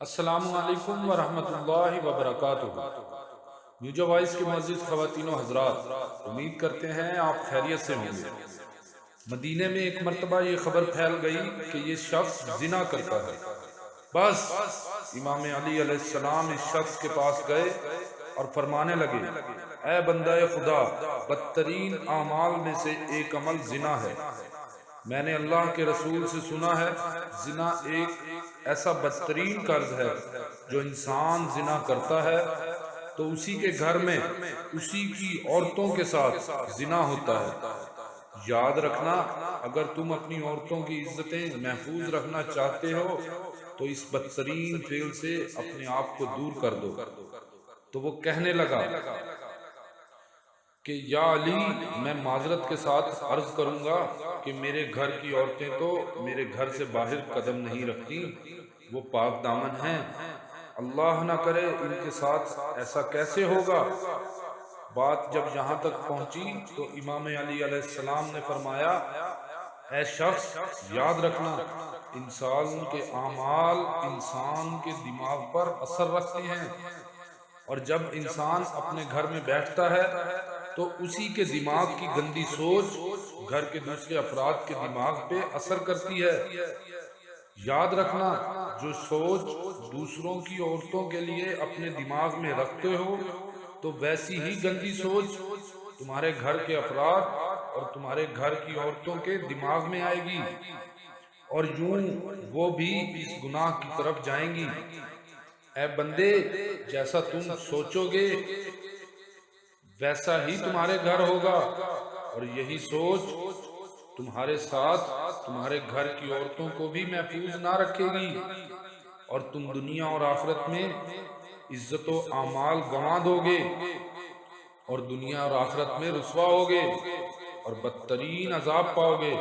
السلام علیکم ورحمۃ اللہ وبرکاتہ۔ نیوجا وائس کے معزز خواتین و حضرات، امید کرتے ہیں آپ خیریت سے ہوں گے۔ مدینے میں ایک مرتبہ یہ خبر پھیل گئی کہ یہ شخص زنا کرتا ہے۔ بس امام علی علیہ السلام اس شخص کے پاس گئے اور فرمانے لگے، اے بندہ خدا، بدترین اعمال میں سے ایک عمل زنا ہے۔ میں نے اللہ کے رسول سے سنا ہے، زنا ایک ایسا بدترین قرض ہے، جو انسان زنا کرتا ہے تو اسی کے گھر میں اسی کی عورتوں کے ساتھ زنا ہوتا ہے۔ یاد رکھنا، اگر تم اپنی عورتوں کی عزتیں محفوظ رکھنا چاہتے ہو تو اس بدترین فعل سے اپنے آپ کو دور کر دو۔ تو وہ کہنے لگا کہ یا علی، میں معذرت کے ساتھ عرض کروں گا کہ میرے گھر کی عورتیں تو میرے گھر سے باہر قدم نہیں رکھتی، وہ پاک دامن ہیں، اللہ نہ کرے ان کے ساتھ ایسا کیسے ہوگا۔ بات جب یہاں تک پہنچی تو امام علی علیہ السلام نے فرمایا، اے شخص، یاد رکھنا، انسان کے اعمال انسان کے دماغ پر اثر رکھتے ہیں، اور جب انسان اپنے گھر میں بیٹھتا ہے تو اسی کے دماغ کی گندی سوچ گھر کے دوسرے افراد کے دماغ پہ اثر کرتی ہے۔ یاد رکھنا، جو سوچ دوسروں کی عورتوں کے لیے اپنے دماغ میں رکھتے ہو تو ویسی ہی گندی سوچ تمہارے گھر کے افراد اور تمہارے گھر کی عورتوں کے دماغ میں آئے گی، اور یوں وہ بھی اس گناہ کی طرف جائیں گی۔ اے بندے، جیسا تم سوچو گے ویسا ہی تمہارے گھر ہوگا، اور یہی سوچ تمہارے ساتھ تمہارے گھر کی عورتوں کو بھی محفوظ نہ رکھے گی، اور تم دنیا اور آخرت میں عزت و اعمال گنوا دو گے، اور دنیا اور آخرت میں رسوا ہوگے اور بدترین عذاب پاؤ گے۔